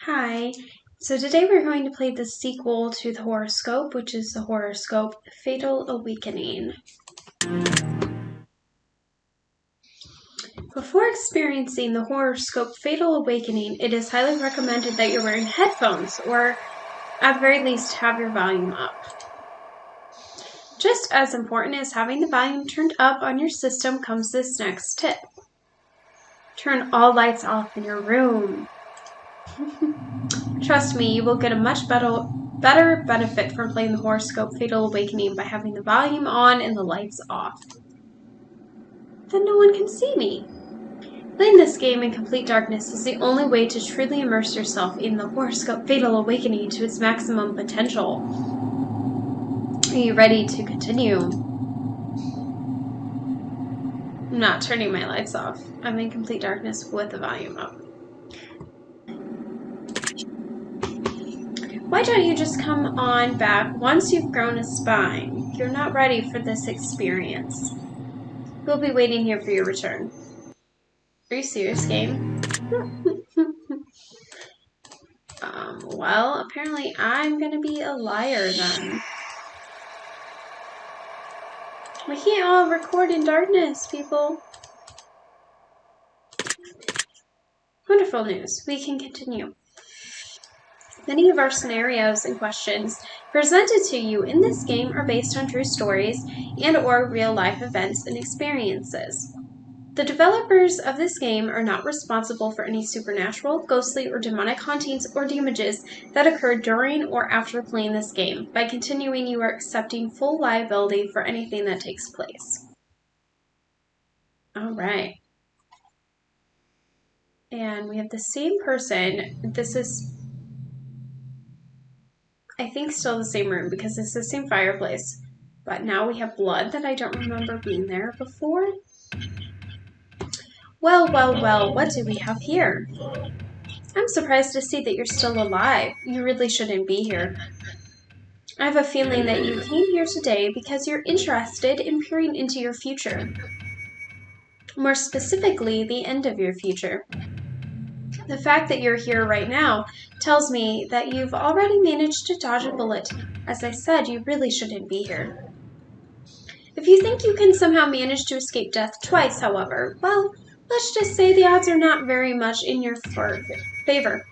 Hi, so today we're going to play the sequel to the Horoscope, which is the Horoscope Fatal Awakening. Before experiencing the Horoscope Fatal Awakening, it is highly recommended that you're wearing headphones, or at the very least have your volume up. Just as important as having the volume turned up on your system comes this next tip. Turn all lights off in your room. Trust me, you will get a much better benefit from playing the Horoscope Fatal Awakening by having the volume on and the lights off. Then no one can see me. Playing this game in complete darkness is the only way to truly immerse yourself in the Horoscope Fatal Awakening to its maximum potential. Are you ready to continue? I'm not turning my lights off. I'm in complete darkness with the volume up. Why don't you just come on back once you've grown a spine? You're not ready for this experience. We'll be waiting here for your return. Are you serious, game? Well, apparently I'm gonna be a liar then. We can't all record in darkness, people. Wonderful news. We can continue. Many of our scenarios and questions presented to you in this game are based on true stories and/or real-life events and experiences. The developers of this game are not responsible for any supernatural, ghostly, or demonic hauntings or damages that occur during or after playing this game. By continuing, you are accepting full liability for anything that takes place. All right. And we have the same person. This is, I think, still the same room because it's the same fireplace. But now we have blood that I don't remember being there before. Well, what do we have here? I'm surprised to see that you're still alive. You really shouldn't be here. I have a feeling that you came here today because you're interested in peering into your future. More specifically, the end of your future. The fact that you're here right now tells me that you've already managed to dodge a bullet. As I said, you really shouldn't be here. If you think you can somehow manage to escape death twice, however, well, let's just say the odds are not very much in your favor.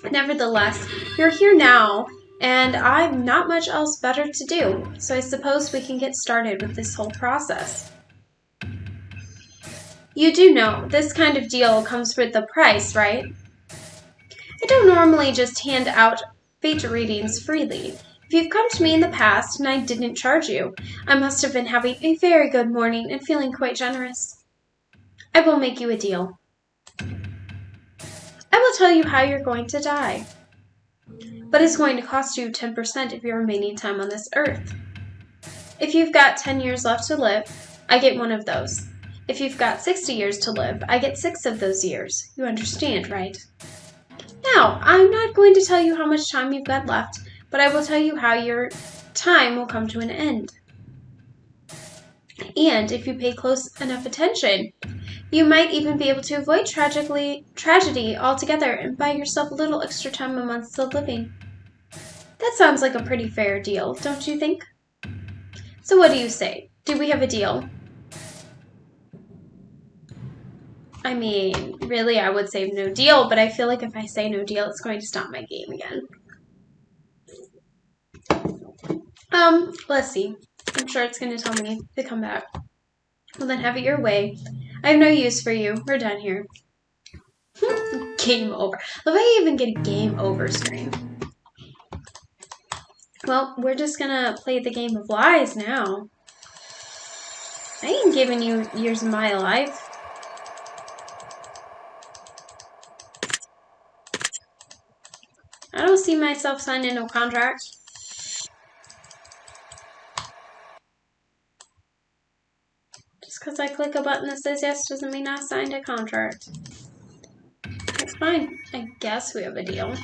Nevertheless, you're here now, and I've not much else better to do, so I suppose we can get started with this whole process. You do know, this kind of deal comes with a price, right? I don't normally just hand out fate readings freely. If you've come to me in the past and I didn't charge you, I must have been having a very good morning and feeling quite generous. I will make you a deal. I will tell you how you're going to die, but it's going to cost you 10% of your remaining time on this earth. If you've got 10 years left to live, I get one of those. If you've got 60 years to live, I get 6 of those years. You understand, right? Now, I'm not going to tell you how much time you've got left, but I will tell you how your time will come to an end. And if you pay close enough attention, you might even be able to avoid tragedy altogether and buy yourself a little extra time amongst the living. That sounds like a pretty fair deal, don't you think? So what do you say? Do we have a deal? I mean, really, I would say no deal, but I feel like if I say no deal, it's going to stop my game again. Let's see. I'm sure it's going to tell me to come back. Well, then have it your way. I have no use for you. We're done here. Game over. Look, I even get a game over screen. Well, we're just going to play the game of lies now. I ain't giving you years of my life. I don't see myself signing no contract. Just because I click a button that says yes doesn't mean I signed a contract. That's fine. I guess we have a deal.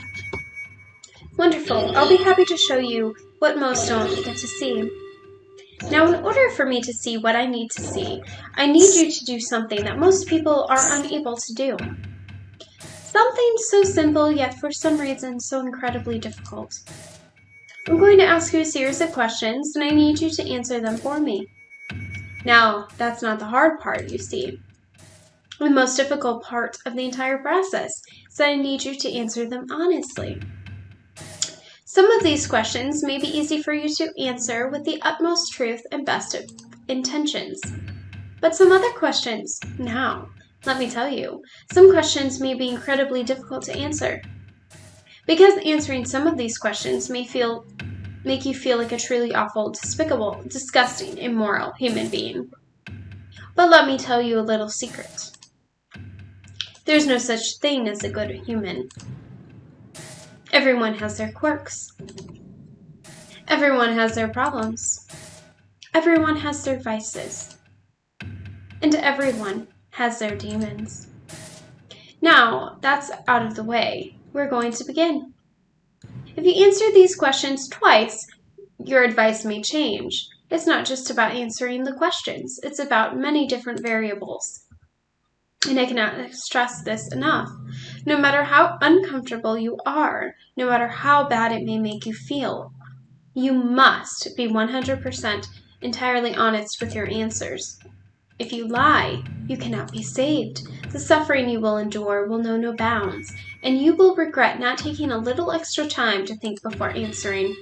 Wonderful. I'll be happy to show you what most don't get to see. Now, in order for me to see what I need to see, I need you to do something that most people are unable to do. Something so simple, yet for some reason so incredibly difficult. I'm going to ask you a series of questions, and I need you to answer them for me. Now, that's not the hard part, you see. The most difficult part of the entire process is that I need you to answer them honestly. Some of these questions may be easy for you to answer with the utmost truth and best of intentions. But some other questions, now, let me tell you, some questions may be incredibly difficult to answer. Because answering some of these questions may make you feel like a truly awful, despicable, disgusting, immoral human being. But let me tell you a little secret. There's no such thing as a good human. Everyone has their quirks. Everyone has their problems. Everyone has their vices. And everyone has their demons. Now, that's out of the way. We're going to begin. If you answer these questions twice, your advice may change. It's not just about answering the questions. It's about many different variables. And I cannot stress this enough. No matter how uncomfortable you are, no matter how bad it may make you feel, you must be 100% entirely honest with your answers. If you lie, you cannot be saved. The suffering you will endure will know no bounds, and you will regret not taking a little extra time to think before answering.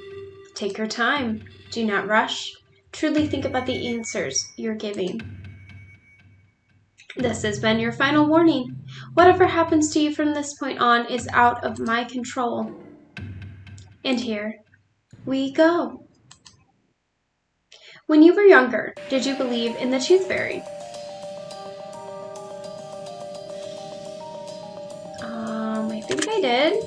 Take your time. Do not rush. Truly think about the answers you're giving. This has been your final warning. Whatever happens to you from this point on is out of my control. And here we go. When you were younger, did you believe in the tooth fairy? I think I did.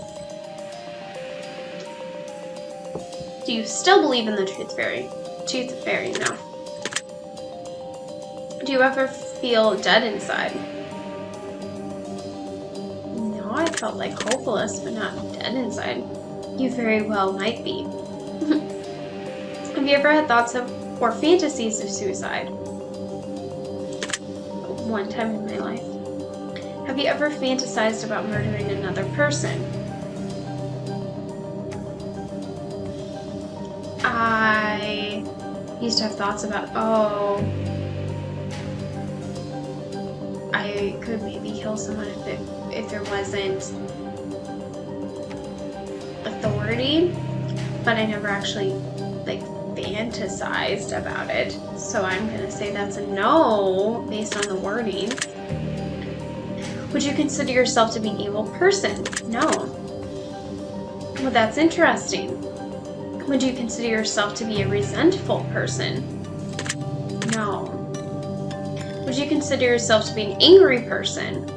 Do you still believe in the tooth fairy? Tooth fairy, no. Do you ever feel dead inside? No, I felt like hopeless, but not dead inside. You very well might be. Have you ever had thoughts of or fantasies of suicide? One time in my life. Have you ever fantasized about murdering another person? I used to have thoughts about, I could maybe kill someone if there wasn't authority, but I never actually fantasized about it. So I'm gonna say that's a no based on the wording. Would you consider yourself to be an evil person? No. Well, that's interesting. Would you consider yourself to be a resentful person? No. Would you consider yourself to be an angry person?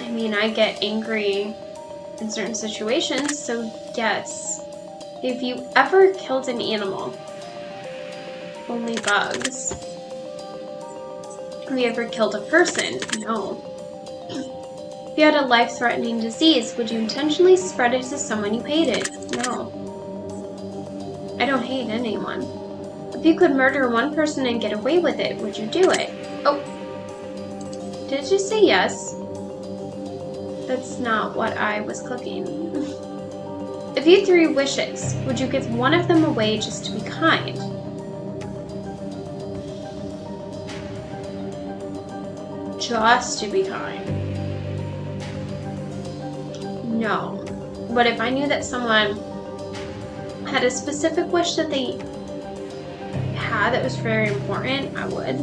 I mean, I get angry in certain situations, so yes. Have you ever killed an animal? Only bugs. Have you ever killed a person? No. If you had a life-threatening disease, would you intentionally spread it to someone you hated? No. I don't hate anyone. If you could murder one person and get away with it, would you do it? Oh. Did you say yes? That's not what I was cooking. If you had 3 wishes, would you give one of them away just to be kind? Just to be kind. No. But if I knew that someone had a specific wish that they had that was very important, I would.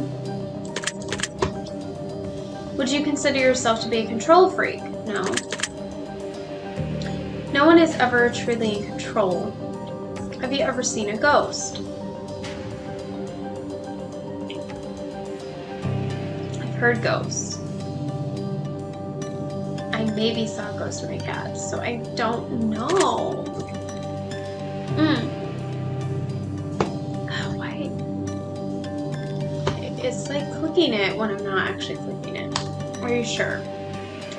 Would you consider yourself to be a control freak? No. No one is ever truly in control. Have you ever seen a ghost? I've heard ghosts. I maybe saw a ghost with my cat, so I don't know. Why? It's like clicking it when I'm not actually clicking it. Are you sure?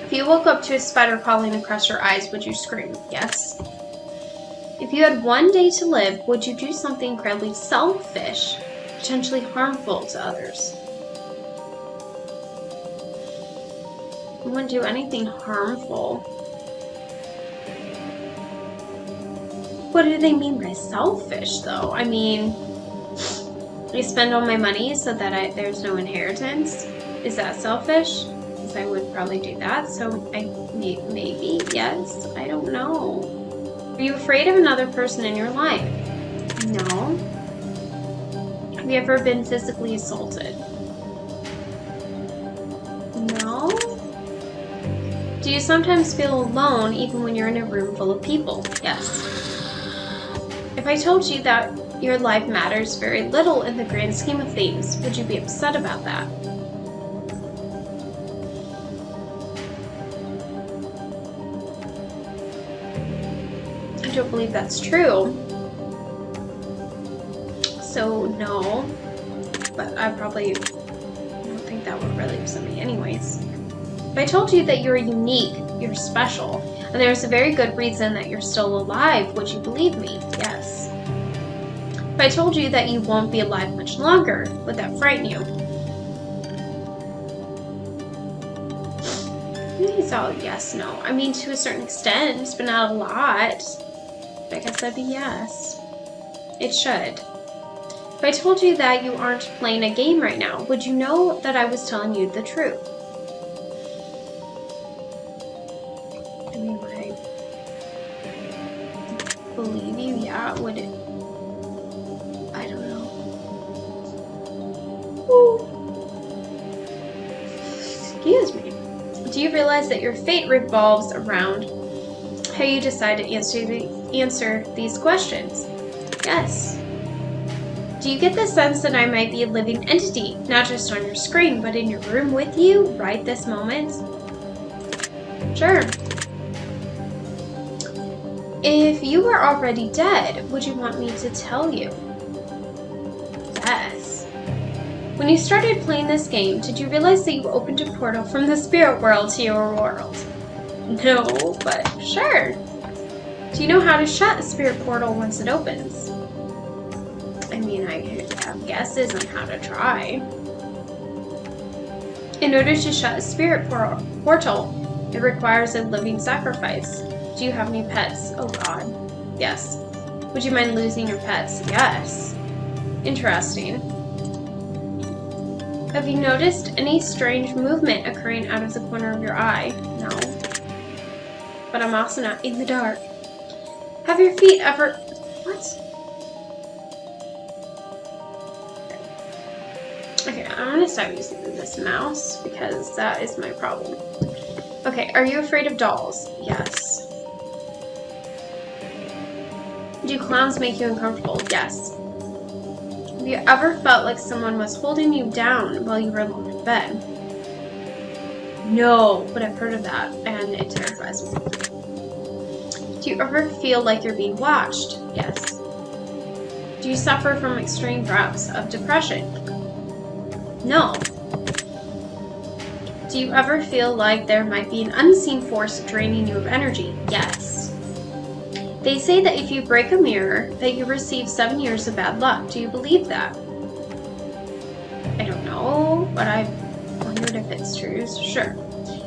If you woke up to a spider crawling across your eyes, would you scream? Yes. If you had one day to live, would you do something incredibly selfish, potentially harmful to others? I wouldn't do anything harmful. What do they mean by selfish, though? I mean, I spend all my money so that there's no inheritance. Is that selfish? Because I would probably do that. So maybe, yes. I don't know. Are you afraid of another person in your life? No. Have you ever been physically assaulted? No. Do you sometimes feel alone even when you're in a room full of people? Yes. If I told you that your life matters very little in the grand scheme of things, would you be upset about that? I don't believe that's true. So no, but I don't think that would really upset me anyways. If I told you that you're unique, you're special, and there's a very good reason that you're still alive, would you believe me? Yes. If I told you that you won't be alive much longer, would that frighten you? It's all yes, no. I mean, to a certain extent, but not a lot. I guess that'd be yes. It should. If I told you that you aren't playing a game right now, would you know that I was telling you the truth? I mean, would I believe you? Yeah, would it? I don't know. Ooh. Excuse me. Do you realize that your fate revolves around how you decide to answer these questions? Yes. Do you get the sense that I might be a living entity, not just on your screen, but in your room with you right this moment? Sure. If you were already dead, would you want me to tell you? Yes. When you started playing this game, did you realize that you opened a portal from the spirit world to your world? No, but sure. Do you know how to shut a spirit portal once it opens? I mean, I have guesses on how to try. In order to shut a spirit portal, it requires a living sacrifice. Do you have any pets? Oh god. Yes. Would you mind losing your pets? Yes. Interesting. Have you noticed any strange movement occurring out of the corner of your eye? No. But I'm also not in the dark. Have your feet ever... What? Okay, I'm gonna stop using this mouse because that is my problem. Okay, are you afraid of dolls? Yes. Do clowns make you uncomfortable? Yes. Have you ever felt like someone was holding you down while you were alone in bed? No, but I've heard of that, and it terrifies me. Do you ever feel like you're being watched? Yes. Do you suffer from extreme bouts of depression? No. Do you ever feel like there might be an unseen force draining you of energy? Yes. They say that if you break a mirror, that you receive 7 years of bad luck. Do you believe that? I don't know, but I wondered if it's true. Sure.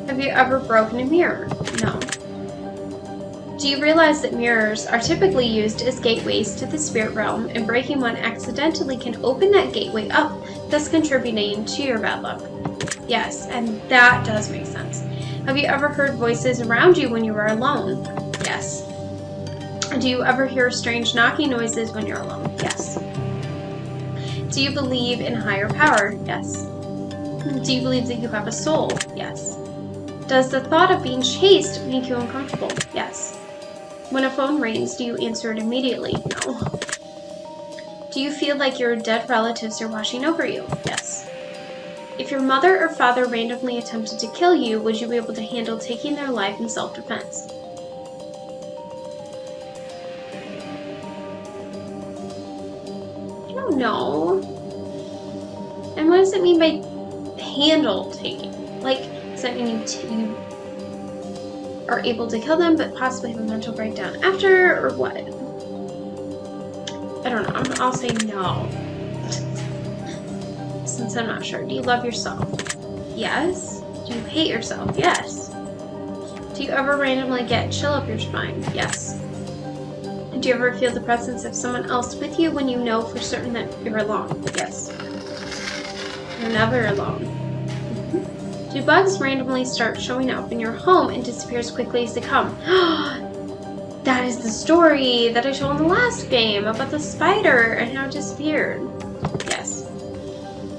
Have you ever broken a mirror? No. Do you realize that mirrors are typically used as gateways to the spirit realm, and breaking one accidentally can open that gateway up, thus contributing to your bad luck? Yes, and that does make sense. Have you ever heard voices around you when you were alone? Yes. Do you ever hear strange knocking noises when you're alone? Yes. Do you believe in higher power? Yes. Do you believe that you have a soul? Yes. Does the thought of being chased make you uncomfortable? Yes. When a phone rings, do you answer it immediately? No. Do you feel like your dead relatives are watching over you? Yes. If your mother or father randomly attempted to kill you, would you be able to handle taking their life in self-defense? I don't know. And what does it mean by handle taking? Like, does that mean you are able to kill them but possibly have a mental breakdown after, or what? I don't know. I'll say no. Since I'm not sure. Do you love yourself? Yes. Do you hate yourself? Yes. Do you ever randomly get chill up your spine? Yes. Do you ever feel the presence of someone else with you when you know for certain that you're alone? Yes. You're never alone. Do bugs randomly start showing up in your home and disappear as quickly as they come? That is the story that I told in the last game about the spider and how it disappeared. Yes.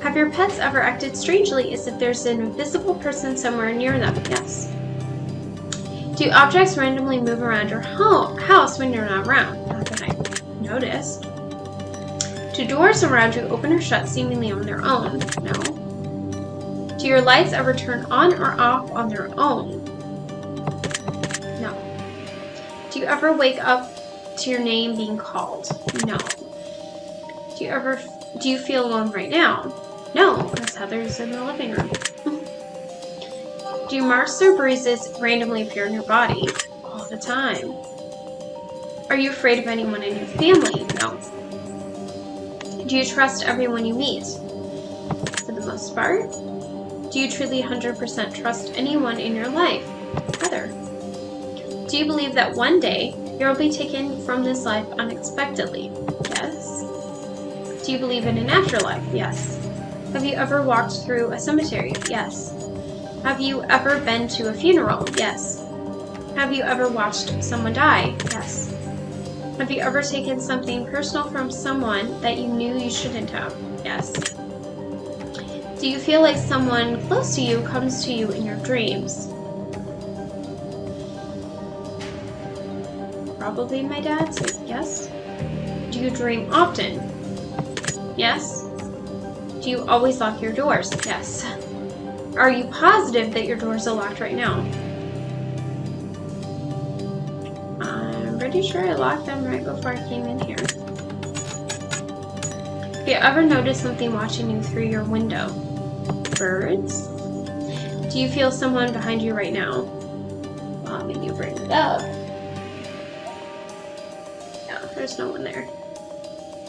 Have your pets ever acted strangely as if there's an invisible person somewhere near them? Yes. Do objects randomly move around your house when you're not around? Not that I noticed. Do doors around you open or shut seemingly on their own? No. Do your lights ever turn on or off on their own? No. Do you ever wake up to your name being called? No. Do you feel alone right now? No, because Heather's in the living room. Do marks or bruises randomly appear in your body? All the time. Are you afraid of anyone in your family? No. Do you trust everyone you meet? For the most part. Do you truly 100% trust anyone in your life? Heather. Do you believe that one day you will be taken from this life unexpectedly? Yes. Do you believe in an afterlife? Yes. Have you ever walked through a cemetery? Yes. Have you ever been to a funeral? Yes. Have you ever watched someone die? Yes. Have you ever taken something personal from someone that you knew you shouldn't have? Yes. Do you feel like someone close to you comes to you in your dreams? Probably my dad, so yes. Do you dream often? Yes. Do you always lock your doors? Yes. Are you positive that your doors are locked right now? I'm pretty sure I locked them right before I came in here. Have you ever noticed something watching you through your window? Birds? Do you feel someone behind you right now? Well, I mean, you bring it up. Yeah, there's no one there.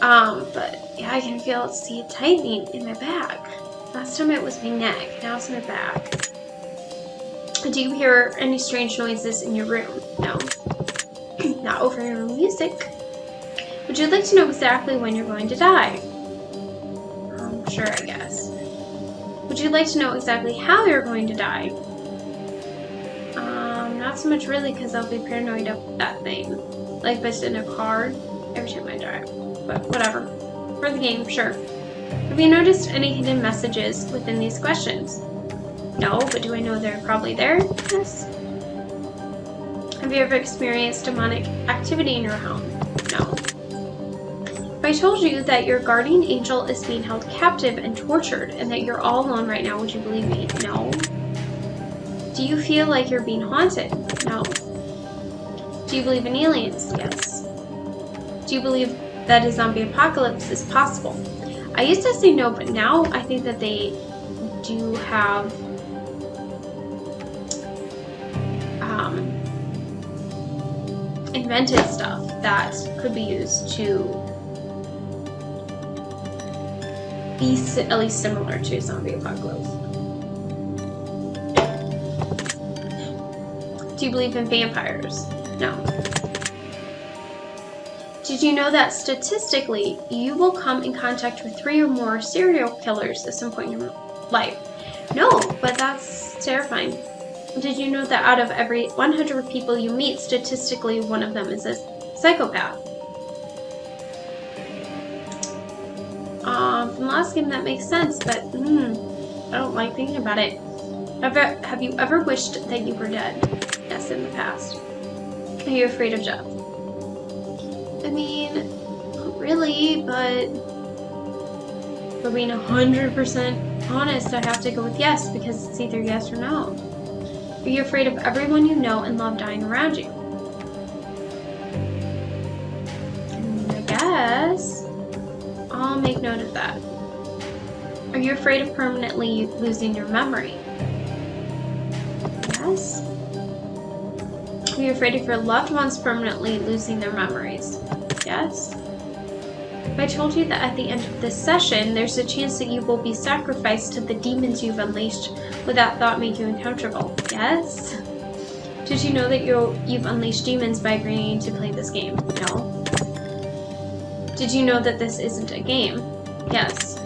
But yeah, I can see it tightening in my back. Last time it was my neck, now it's my back. Do you hear any strange noises in your room? No. Not over your music. Would you like to know exactly when you're going to die? Sure, I guess. Would you like to know exactly how you're going to die? Not so much really, because I'll be paranoid of that thing. Like if it's in a car, every time I drive. But whatever. For the game, sure. Have you noticed any hidden messages within these questions? No, but do I know they're probably there? Yes. Have you ever experienced demonic activity in your home? No. If I told you that your guardian angel is being held captive and tortured and that you're all alone right now, would you believe me? No. Do you feel like you're being haunted? No. Do you believe in aliens? Yes. Do you believe that a zombie apocalypse is possible? I used to say no, but now I think that they do have invented stuff that could be used to be at least similar to a zombie apocalypse. Do you believe in vampires? No. Did you know that statistically, you will come in contact with 3 or more serial killers at some point in your life? No, but that's terrifying. Did you know that out of every 100 people you meet, statistically, one of them is a psychopath? From the last game, that makes sense, but I don't like thinking about it. Have you ever wished that you were dead? Yes, in the past. Are you afraid of death? I mean, not really, but for being 100% honest, I have to go with yes, because it's either yes or no. Are you afraid of everyone you know and love dying around you? I guess I'll make note of that. Are you afraid of permanently losing your memory? Yes. Are you afraid of your loved ones permanently losing their memories? Yes. I told you that at the end of this session, there's a chance that you will be sacrificed to the demons you've unleashed. Would that thought make you uncomfortable? Yes. Did you know that you've unleashed demons by agreeing to play this game? No. Did you know that this isn't a game? Yes.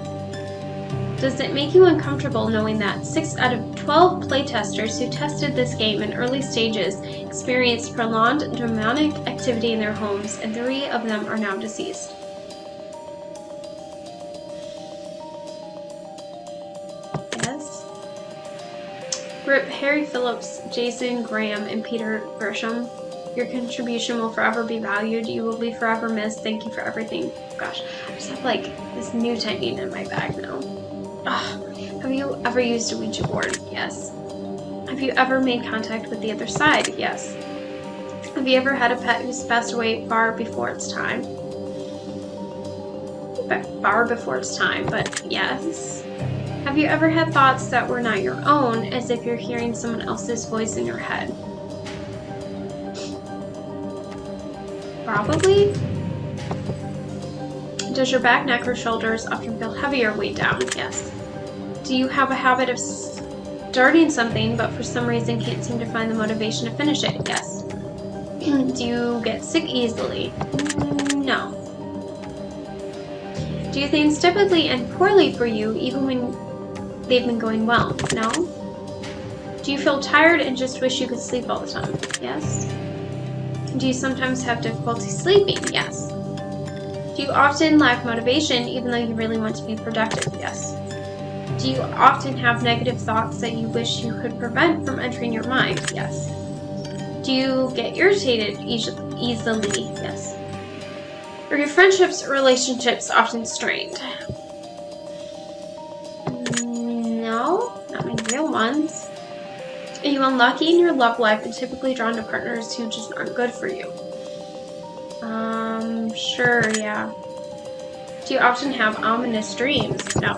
Does it make you uncomfortable knowing that 6 out of 12 playtesters who tested this game in early stages experienced prolonged demonic activity in their homes, and 3 of them are now deceased? Yes. Rip Harry Phillips, Jason Graham, and Peter Grisham. Your contribution will forever be valued. You will be forever missed. Thank you for everything. Gosh, I just have like this new typing in my bag now. Ugh. Have you ever used a Ouija board? Yes. Have you ever made contact with the other side? Yes. Have you ever had a pet who's passed away far before its time? Far before its time, but yes. Have you ever had thoughts that were not your own, as if you're hearing someone else's voice in your head? Probably. Does your back, neck, or shoulders often feel heavy or weighed down? Yes. Do you have a habit of starting something but for some reason can't seem to find the motivation to finish it? Yes. Do you get sick easily? No. Do things typically end poorly for you even when they've been going well? No. Do you feel tired and just wish you could sleep all the time? Yes. Do you sometimes have difficulty sleeping? Yes. Do you often lack motivation even though you really want to be productive? Yes. Do you often have negative thoughts that you wish you could prevent from entering your mind? Yes. Do you get irritated easily? Yes. Are your friendships or relationships often strained? No, not my real ones. Are you unlucky in your love life and typically drawn to partners who just aren't good for you? Sure, yeah. Do you often have ominous dreams? No.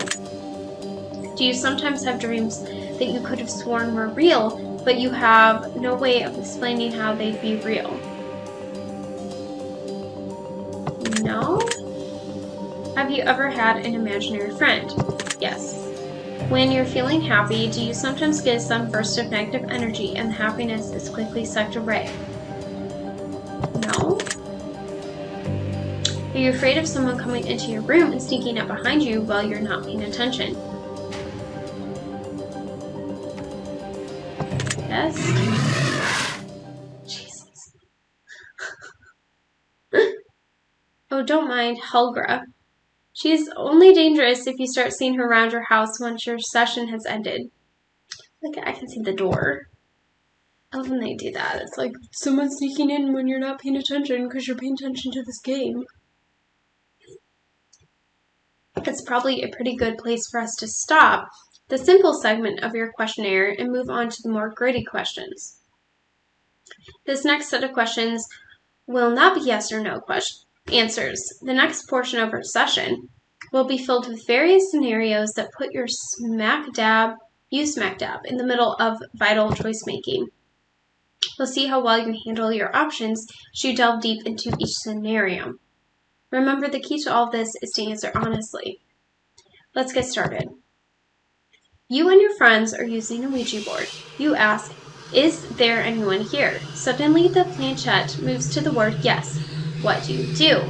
Do you sometimes have dreams that you could have sworn were real, but you have no way of explaining how they'd be real? No. Have you ever had an imaginary friend? Yes. When you're feeling happy, do you sometimes get some burst of negative energy and the happiness is quickly sucked away? No. Are you afraid of someone coming into your room and sneaking up behind you while you're not paying attention? Yes. Jesus. Oh, don't mind Helga. She's only dangerous if you start seeing her around your house once your session has ended. Like, I can see the door. I love when they do that. It's like someone's sneaking in when you're not paying attention because you're paying attention to this game. It's probably a pretty good place for us to stop the simple segment of your questionnaire and move on to the more gritty questions. This next set of questions will not be yes or no answers. The next portion of our session will be filled with various scenarios that put you smack dab in the middle of vital choice making. We'll see how well you handle your options as you delve deep into each scenario. Remember, the key to all this is to answer honestly. Let's get started. You and your friends are using a Ouija board. You ask, "Is there anyone here?" Suddenly, the planchette moves to the word yes. What do you do?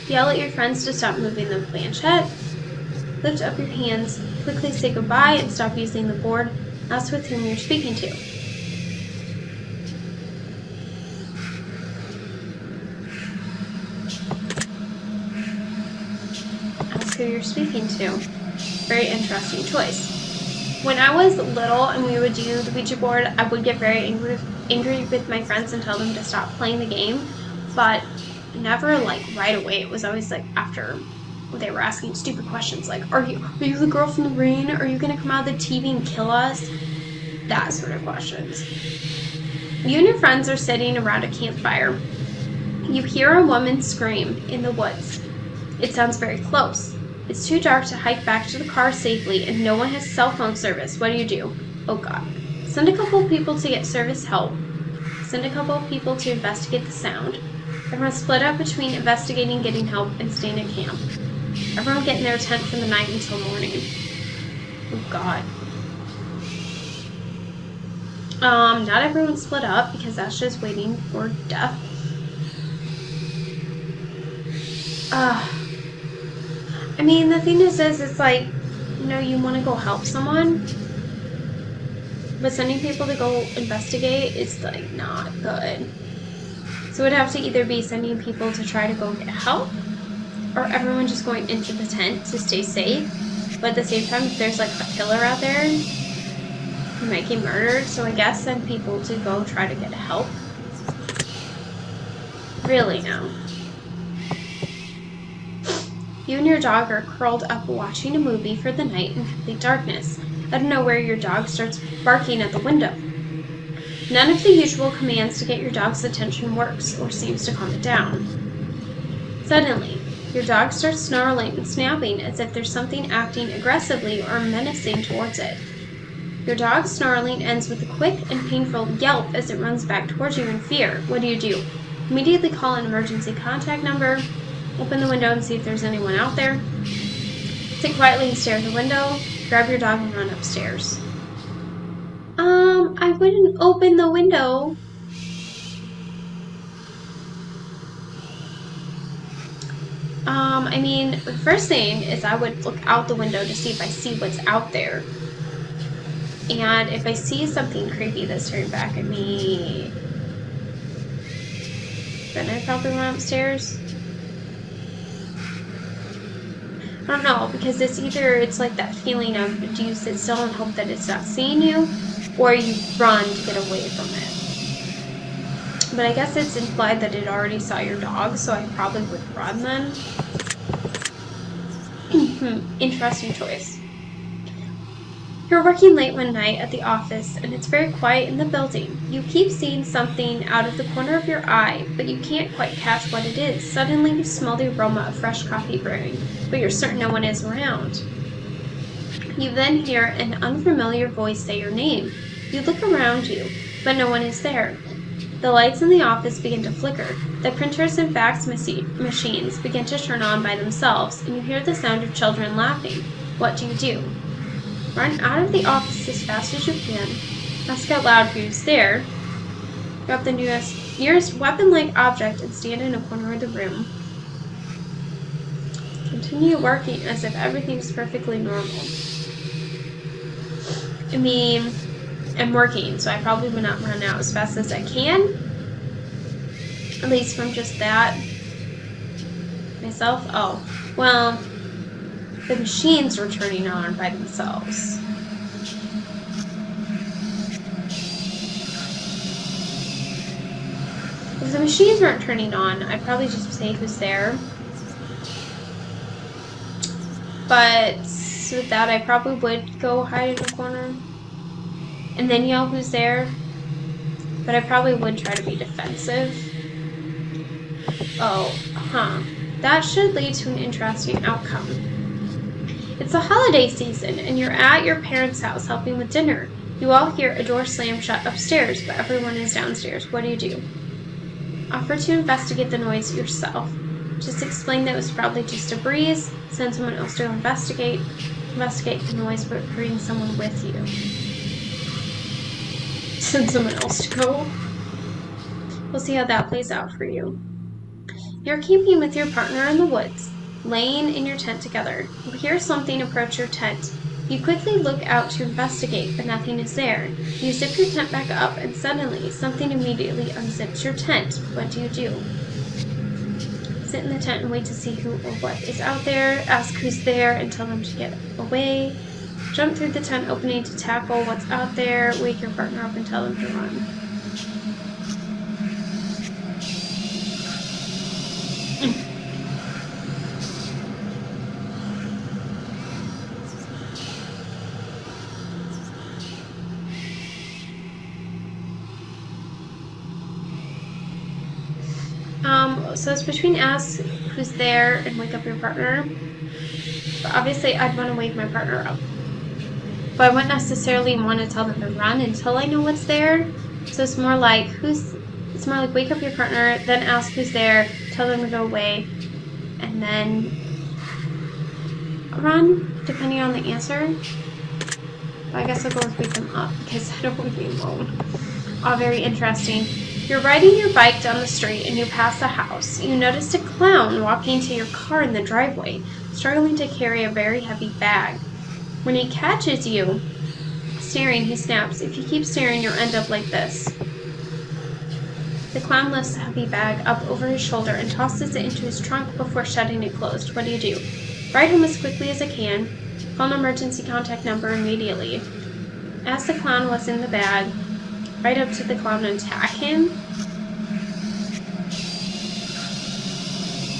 Yell at your friends to stop moving the planchette. Lift up your hands, quickly say goodbye and stop using the board. Ask with whom you're speaking to. Ask who you're speaking to. Very interesting choice. When I was little and we would do the Ouija board, I would get very angry with my friends and tell them to stop playing the game, but never like right away. It was always like after they were asking stupid questions like, are you the girl from the rain? Are you gonna come out of the TV and kill us? That sort of questions. You and your friends are sitting around a campfire. You hear a woman scream in the woods. It sounds very close. It's too dark to hike back to the car safely and no one has cell phone service. What do? Oh God. Send a couple people to get service help. Send a couple people to investigate the sound. Everyone split up between investigating, getting help, and staying at camp. Everyone get in their tent for the night until morning. Oh God. Not everyone split up because that's just waiting for death. I mean, the thing is it's like, you know, you want to go help someone, but sending people to go investigate is like not good. So it would have to either be sending people to try to go get help, or everyone just going into the tent to stay safe. But at the same time, if there's like a killer out there, he might get murdered. So I guess send people to go try to get help. Really now. You and your dog are curled up watching a movie for the night in complete darkness. Out of nowhere, your dog starts barking at the window. None of the usual commands to get your dog's attention works or seems to calm it down. Suddenly, your dog starts snarling and snapping as if there's something acting aggressively or menacing towards it. Your dog's snarling ends with a quick and painful yelp as it runs back towards you in fear. What do? Immediately call an emergency contact number. Open the window and see if there's anyone out there. Sit quietly and stare at the window. Grab your dog and run upstairs. I wouldn't open the window. I mean, the first thing is I would look out the window to see if I see what's out there. And if I see something creepy that's staring back at me, then I'd probably run upstairs. I don't know, because it's like that feeling of, do you sit still and hope that it's not seeing you, or you run to get away from it? But I guess it's implied that it already saw your dog, so I probably would run then. Interesting choice. You're working late one night at the office, and it's very quiet in the building. You keep seeing something out of the corner of your eye, but you can't quite catch what it is. Suddenly, you smell the aroma of fresh coffee brewing, but you're certain no one is around. You then hear an unfamiliar voice say your name. You look around you, but no one is there. The lights in the office begin to flicker. The printers and fax machines begin to turn on by themselves, and you hear the sound of children laughing. What do? Run out of the office as fast as you can. Ask out loud who's there. Grab the nearest weapon-like object and stand in a corner of the room. Continue working as if everything's perfectly normal. I mean, I'm working, so I probably would not run out as fast as I can. At least from just that. Myself? Oh, well, the machines were turning on by themselves. If the machines weren't turning on, I'd probably just say who's there. But with that, I probably would go hide in a corner and then yell who's there. But I probably would try to be defensive. That should lead to an interesting outcome. It's the holiday season, and you're at your parents' house helping with dinner. You all hear a door slam shut upstairs, but everyone is downstairs. What do? Offer to investigate the noise yourself. Just explain that it was probably just a breeze. Send someone else to investigate. Investigate the noise, but bring someone with you. Send someone else to go. We'll see how that plays out for you. You're camping with your partner in the woods, laying in your tent together. You hear something approach your tent. You quickly look out to investigate, but nothing is there. You zip your tent back up, and suddenly, something immediately unzips your tent. What do? Sit in the tent and wait to see who or what is out there. Ask who's there and tell them to get away. Jump through the tent opening to tackle what's out there. Wake your partner up and tell them to run. So it's between ask who's there and wake up your partner. But obviously I'd want to wake my partner up. But I wouldn't necessarily want to tell them to run until I know what's there. So it's more like It's more like wake up your partner, then ask who's there, tell them to go away, and then run, depending on the answer. But I guess I'll go with wake them up because I don't want to be alone. All very interesting. You're riding your bike down the street and you pass a house. You noticed a clown walking to your car in the driveway, struggling to carry a very heavy bag. When he catches you staring, he snaps, "If you keep staring, you'll end up like this." The clown lifts the heavy bag up over his shoulder and tosses it into his trunk before shutting it closed. What do? Ride home as quickly as I can. Call an emergency contact number immediately. As the clown was in the bag, ride up to the clown and attack him.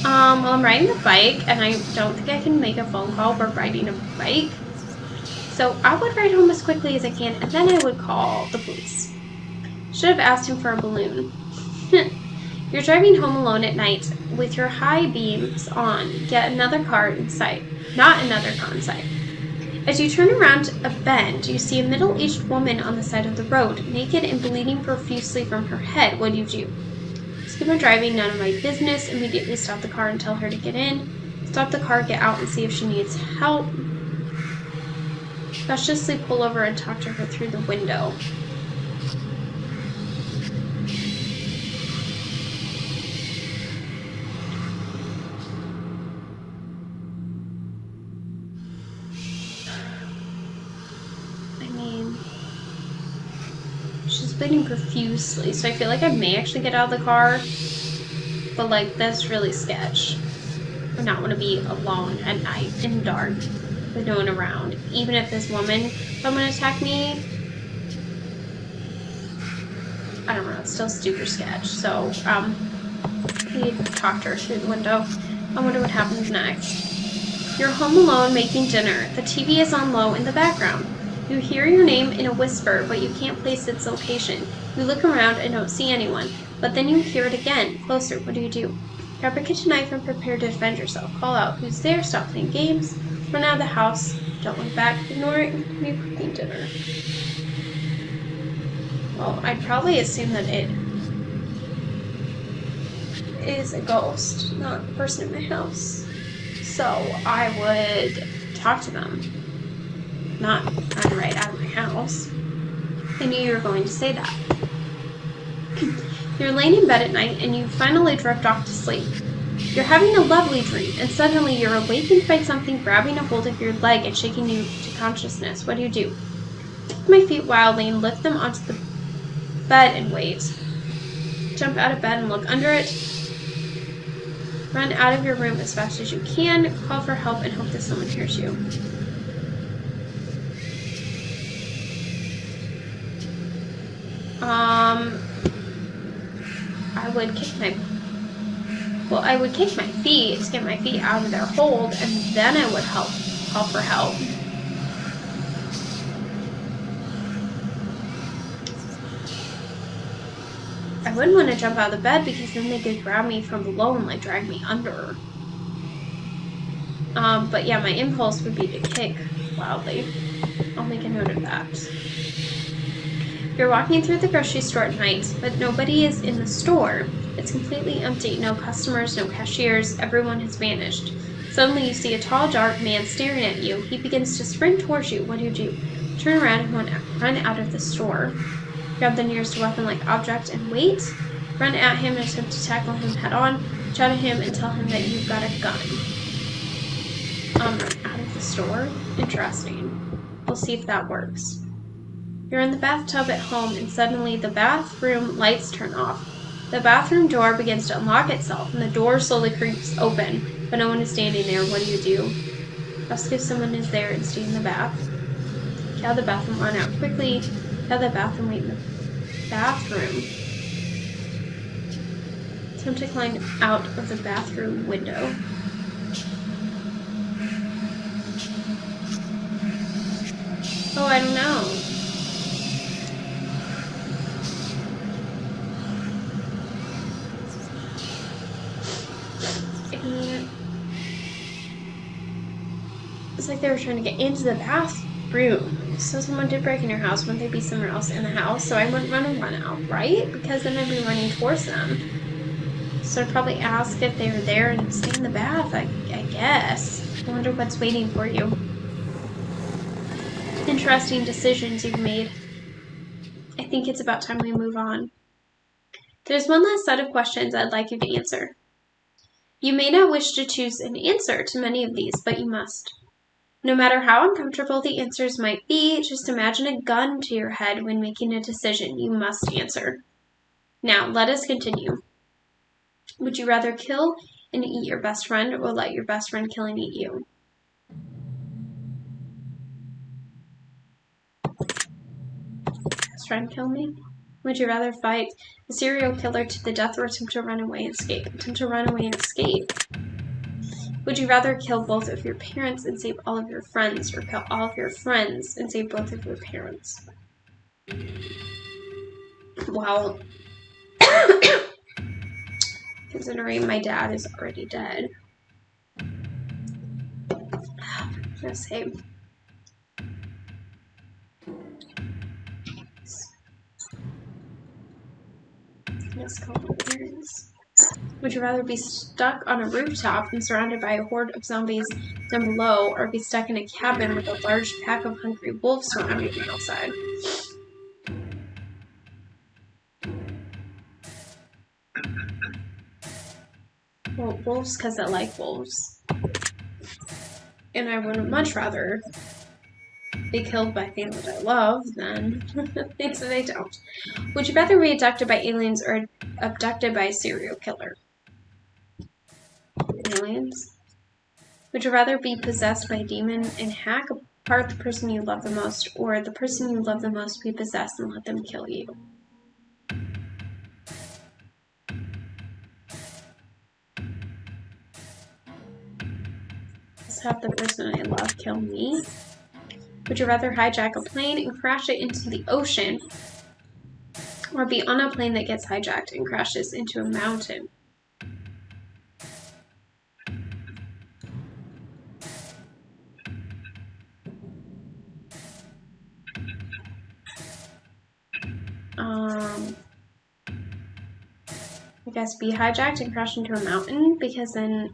Well, I'm riding the bike, and I don't think I can make a phone call while riding a bike. So I would ride home as quickly as I can, and then I would call the police. Should have asked him for a balloon. You're driving home alone at night with your high beams on. Get another car in sight. Not another car in sight. As you turn around a bend, you see a middle-aged woman on the side of the road, naked and bleeding profusely from her head. What do? Skip on driving, none of my business. Immediately stop the car and tell her to get in. Stop the car, get out, and see if she needs help. Cautiously pull over and talk to her through the window. She's bleeding profusely, so I feel like I may actually get out of the car, but like that's really sketch. I would not want to be alone at night in the dark with no one around. Even if this woman someone attack me, I don't know, it's still super sketch. So he talked to her through the window. I wonder what happens next. You're home alone making dinner. The TV is on low in the background. You hear your name in a whisper, but you can't place its location. You look around and don't see anyone, but then you hear it again, closer. What do? Grab a kitchen knife and prepare to defend yourself. Call out, "Who's there?" Stop playing games. Run out of the house. Don't look back. Ignore it. Continue cooking dinner. Well, I'd probably assume that it is a ghost, not a person in my house. So I would talk to them. Not run right out of my house. I knew you were going to say that. You're laying in bed at night and you finally drift off to sleep. You're having a lovely dream and suddenly you're awakened by something grabbing a hold of your leg and shaking you to consciousness. What do? Lift my feet wildly and lift them onto the bed and wait. Jump out of bed and look under it. Run out of your room as fast as you can. Call for help and hope that someone hears you. I would kick my feet to get my feet out of their hold, and then I would call for help. I wouldn't want to jump out of the bed because then they could grab me from below and like drag me under. But yeah, my impulse would be to kick wildly. I'll make a note of that. You're walking through the grocery store at night, but nobody is in the store. It's completely empty. No customers, no cashiers. Everyone has vanished. Suddenly you see a tall, dark man staring at you. He begins to sprint towards you. What do? Turn around and run out of the store. Grab the nearest weapon-like object and wait. Run at him and attempt to tackle him head-on. Shout at him and tell him that you've got a gun. Run out of the store? Interesting. We'll see if that works. You're in the bathtub at home and suddenly the bathroom lights turn off. The bathroom door begins to unlock itself and the door slowly creaks open, but no one is standing there. What do? Ask if someone is there and stay in the bath. Get out of the bathroom, run out quickly. Get out of the bathroom, wait in the bathroom. Attempt to climb out of the bathroom window. Oh, I don't know. It's like they were trying to get into the bathroom. So someone did break in your house. Wouldn't they be somewhere else in the house? So I wouldn't run out, right? Because then I'd be running towards them. So I'd probably ask if they were there and stay in the bath, I guess. I wonder what's waiting for you. Interesting decisions you've made. I think it's about time we move on. There's one last set of questions I'd like you to answer. You may not wish to choose an answer to many of these, but you must. No matter how uncomfortable the answers might be, just imagine a gun to your head when making a decision you must answer. Now, let us continue. Would you rather kill and eat your best friend or let your best friend kill and eat you? Best friend kill me? Would you rather fight a serial killer to the death or attempt to run away and escape? Attempt to run away and escape. Would you rather kill both of your parents and save all of your friends, or kill all of your friends and save both of your parents? Well, considering my dad is already dead, I'm gonna say let's call my parents. Would you rather be stuck on a rooftop and surrounded by a horde of zombies down below, or be stuck in a cabin with a large pack of hungry wolves surrounding you outside? Well, wolves because I like wolves. And I would much rather be killed by things that I love than things that I don't. Would you rather be abducted by aliens or abducted by a serial killer? Aliens. Would you rather be possessed by a demon and hack apart the person you love the most, or the person you love the most be possessed and let them kill you? Let's have the person I love kill me. Would you rather hijack a plane and crash it into the ocean, or be on a plane that gets hijacked and crashes into a mountain? I guess be hijacked and crash into a mountain, because then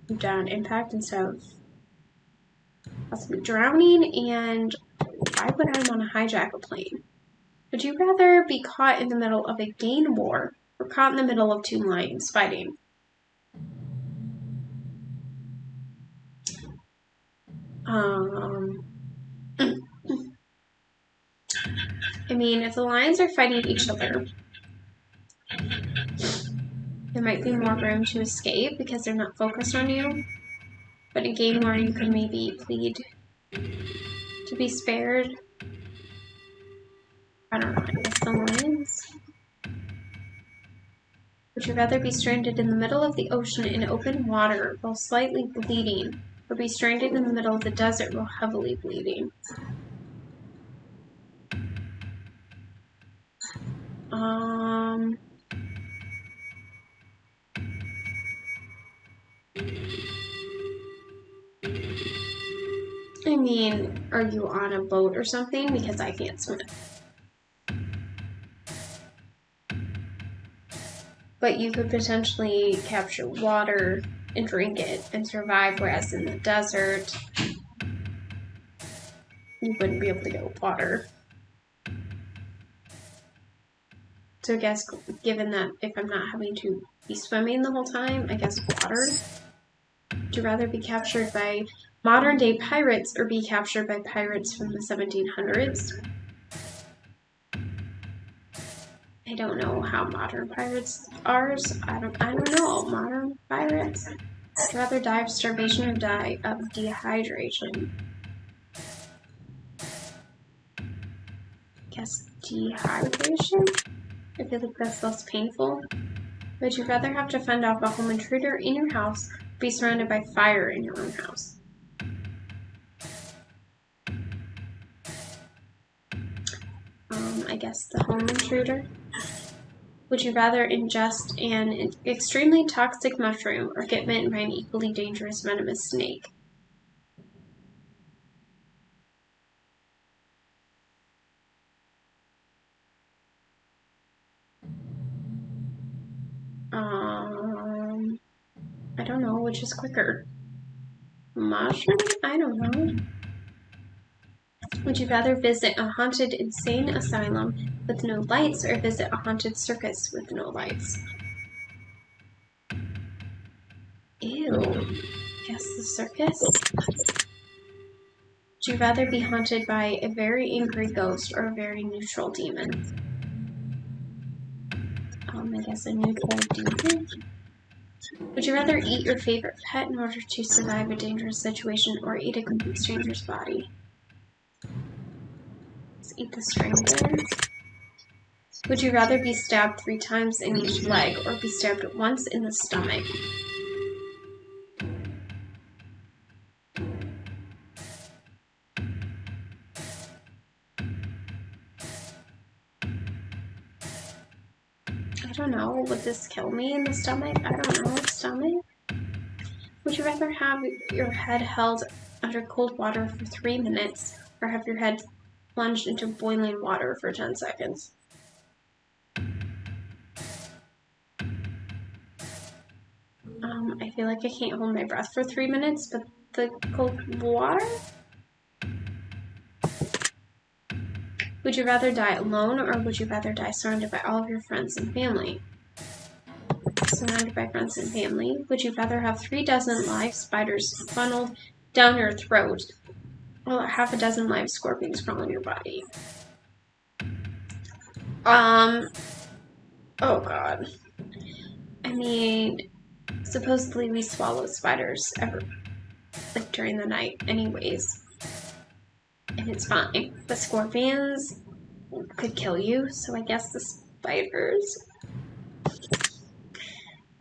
you die on impact instead of possibly drowning. And why would I want to hijack a plane? Would you rather be caught in the middle of a gang war or caught in the middle of two lions fighting? I mean, if the lions are fighting each other, there might be more room to escape because they're not focused on you. But in game war, you could maybe plead to be spared. I don't know, I guess the lions. Would you rather be stranded in the middle of the ocean in open water while slightly bleeding, or be stranded in the middle of the desert while heavily bleeding? I mean, are you on a boat or something? Because I can't swim. But you could potentially capture water and drink it and survive, whereas in the desert, you wouldn't be able to get water. So I guess, given that if I'm not having to be swimming the whole time, I guess water. Would you rather be captured by modern-day pirates or be captured by pirates from the 1700s? I don't know how modern pirates are. So I don't know. Modern pirates? I'd rather die of starvation or die of dehydration. Guess dehydration? I feel like that's less painful. Would you rather have to fend off a home intruder in your house or be surrounded by fire in your own house? I guess the home intruder. Would you rather ingest an extremely toxic mushroom or get bitten by an equally dangerous venomous snake? I don't know, which is quicker? Mushroom? I don't know. Would you rather visit a haunted insane asylum with no lights or visit a haunted circus with no lights? Ew. Guess the circus? Would you rather be haunted by a very angry ghost or a very neutral demon? I guess a neutral demon? Would you rather eat your favorite pet in order to survive a dangerous situation or eat a complete stranger's body? Let's eat the stranger. Would you rather be stabbed 3 times in each leg or be stabbed once in the stomach? I don't know. Would this kill me in the stomach? I don't know. Stomach? Would you rather have your head held under cold water for 3 minutes or have your head plunged into boiling water for 10 seconds? I feel like I can't hold my breath for 3 minutes, but the cold water? Would you rather die alone or would you rather die surrounded by all of your friends and family? Surrounded by friends and family. Would you rather have 36 live spiders funneled down your throat or half a dozen live scorpions crawling your body? Oh god. I mean, supposedly we swallow spiders during the night anyways. And it's fine. The scorpions could kill you, so I guess the spiders.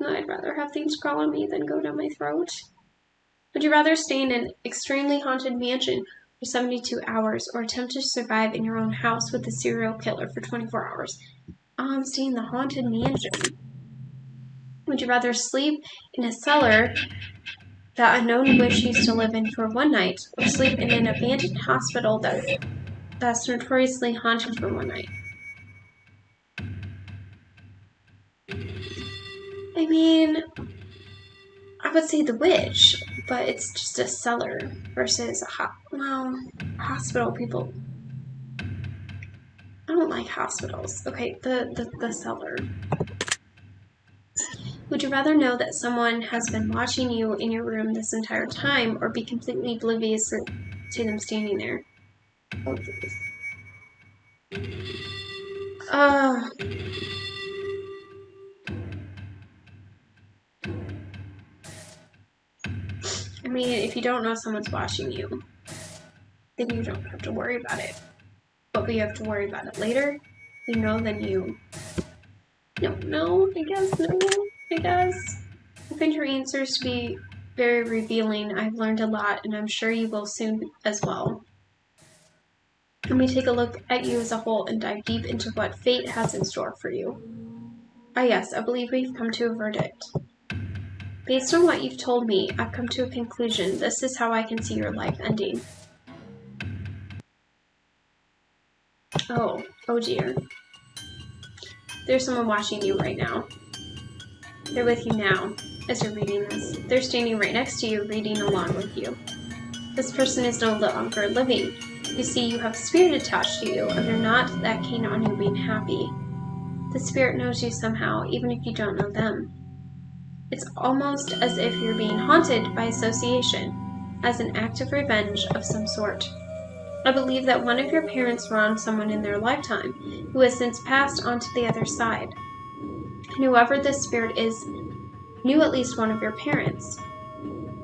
No, I'd rather have things crawl on me than go down my throat. Would you rather stay in an extremely haunted mansion for 72 hours or attempt to survive in your own house with a serial killer for 24 hours? Stay in the haunted mansion. Would you rather sleep in a cellar that a known witch used to live in for 1 night or sleep in an abandoned hospital that's notoriously haunted for 1 night? I mean, I would say the witch, but it's just a cellar versus a hospital. People, I don't like hospitals. Okay, the cellar. Would you rather know that someone has been watching you in your room this entire time or be completely oblivious to them standing there? Oh, jeez. I mean, if you don't know someone's watching you, then you don't have to worry about it. But you have to worry about it later. You know, then you don't know, I guess. No, I guess. I find your answers to be very revealing. I've learned a lot, and I'm sure you will soon as well. Let me take a look at you as a whole and dive deep into what fate has in store for you. Ah yes, I believe we've come to a verdict. Based on what you've told me, I've come to a conclusion. This is how I can see your life ending. Oh dear. There's someone watching you right now. They're with you now, as you're reading this. They're standing right next to you, reading along with you. This person is no longer living. You see, you have a spirit attached to you, and they're not that keen on you being happy. The spirit knows you somehow, even if you don't know them. It's almost as if you're being haunted by association, as an act of revenge of some sort. I believe that one of your parents wronged someone in their lifetime, who has since passed on to the other side. And whoever this spirit is knew at least one of your parents.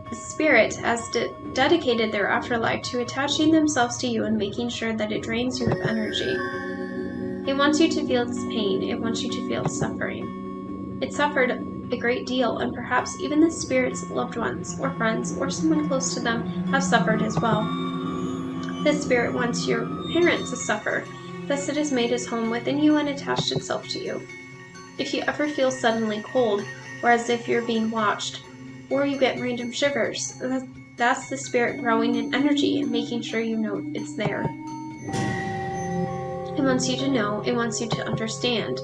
The spirit has dedicated their afterlife to attaching themselves to you and making sure that it drains you of energy. It wants you to feel this pain. It wants you to feel suffering. It suffered a great deal, and perhaps even the spirit's loved ones or friends or someone close to them have suffered as well. This spirit wants your parents to suffer, thus it has made its home within you and attached itself to you. If you ever feel suddenly cold, or as if you're being watched, or you get random shivers, that's the spirit growing in energy and making sure you know it's there. It wants you to know, it wants you to understand.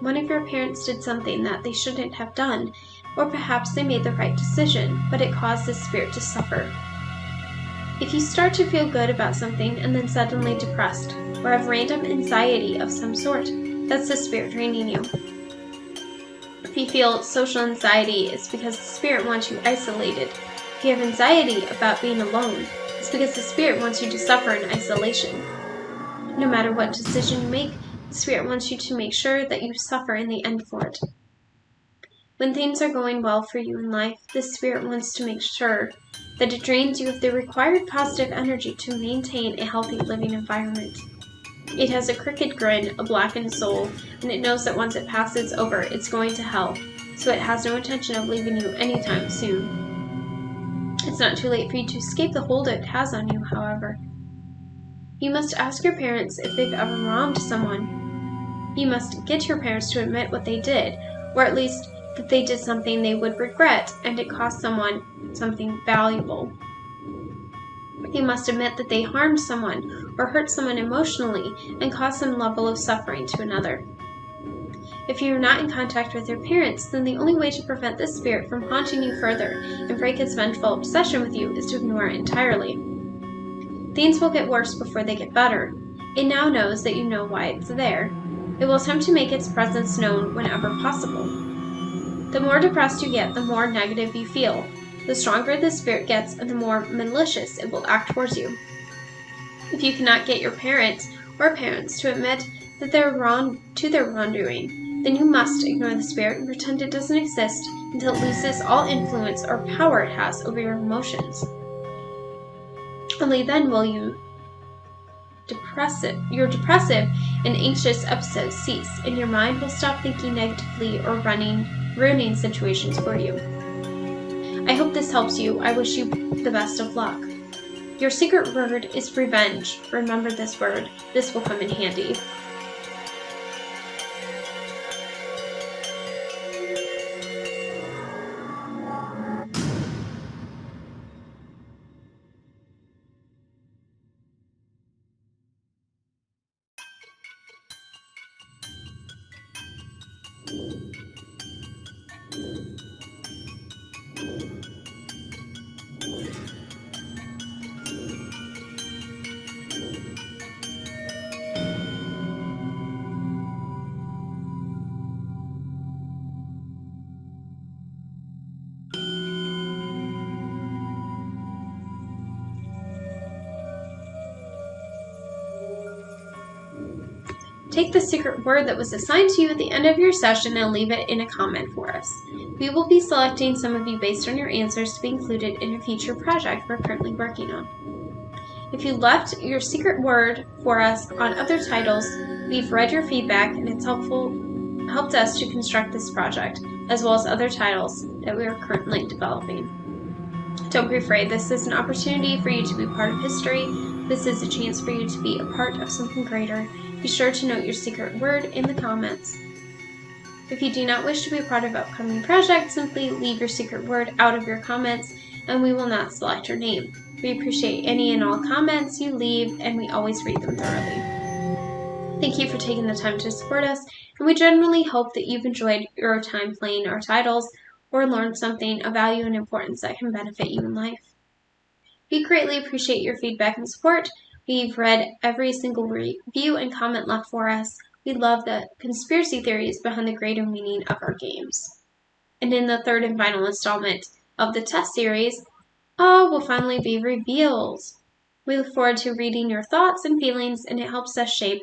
One of your parents did something that they shouldn't have done, or perhaps they made the right decision, but it caused the spirit to suffer. If you start to feel good about something and then suddenly depressed, or have random anxiety of some sort, that's the spirit draining you. If you feel social anxiety, it's because the spirit wants you isolated. If you have anxiety about being alone, it's because the spirit wants you to suffer in isolation. No matter what decision you make, the spirit wants you to make sure that you suffer in the end for it. When things are going well for you in life, the spirit wants to make sure that it drains you of the required positive energy to maintain a healthy living environment. It has a crooked grin, a blackened soul, and it knows that once it passes over, it's going to hell, so it has no intention of leaving you anytime soon. It's not too late for you to escape the hold it has on you, however. You must ask your parents if they've ever wronged someone. You must get your parents to admit what they did, or at least that they did something they would regret and it cost someone something valuable. You must admit that they harmed someone or hurt someone emotionally and caused some level of suffering to another. If you are not in contact with your parents, then the only way to prevent this spirit from haunting you further and break its vengeful obsession with you is to ignore it entirely. Things will get worse before they get better. It now knows that you know why it's there. It will attempt to make its presence known whenever possible. The more depressed you get, the more negative you feel. The stronger the spirit gets and the more malicious it will act towards you. If you cannot get your parents to admit that they're wrong to their wrongdoing, then you must ignore the spirit and pretend it doesn't exist until it loses all influence or power it has over your emotions. Only then will your depressive and anxious episodes cease, and your mind will stop thinking negatively or ruining situations for you. I hope this helps you. I wish you the best of luck. Your secret word is revenge. Remember this word. This will come in handy. Take the secret word that was assigned to you at the end of your session and leave it in a comment for us. We will be selecting some of you based on your answers to be included in a future project we're currently working on. If you left your secret word for us on other titles, we've read your feedback and it's helped us to construct this project, as well as other titles that we are currently developing. Don't be afraid, this is an opportunity for you to be part of history. This is a chance for you to be a part of something greater. Be sure to note your secret word in the comments. If you do not wish to be a part of upcoming projects, simply leave your secret word out of your comments and we will not select your name. We appreciate any and all comments you leave and we always read them thoroughly. Thank you for taking the time to support us, and we genuinely hope that you've enjoyed your time playing our titles or learned something of value and importance that can benefit you in life. We greatly appreciate your feedback and support. We've read every single review and comment left for us. We love the conspiracy theories behind the greater meaning of our games. And in the third and final installment of the test series, all will finally be revealed. We look forward to reading your thoughts and feelings, and it helps us shape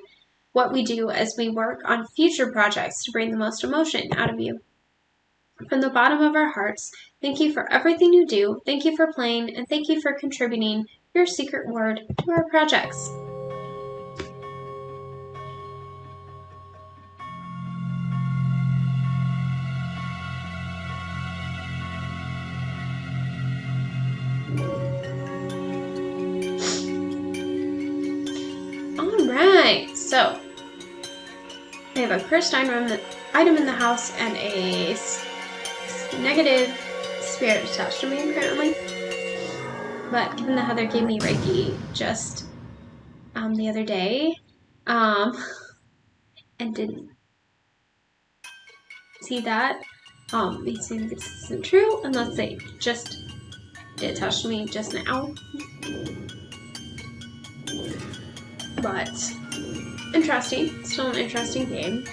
what we do as we work on future projects to bring the most emotion out of you. From the bottom of our hearts, thank you for everything you do, thank you for playing, and thank you for contributing your secret word to our projects. Alright, so I have a cursed item in the house and a negative spirit attached to me apparently. But given that Heather gave me Reiki just the other day, and didn't see that. You see this isn't true unless they just did touch me just now. But interesting. Still an interesting game.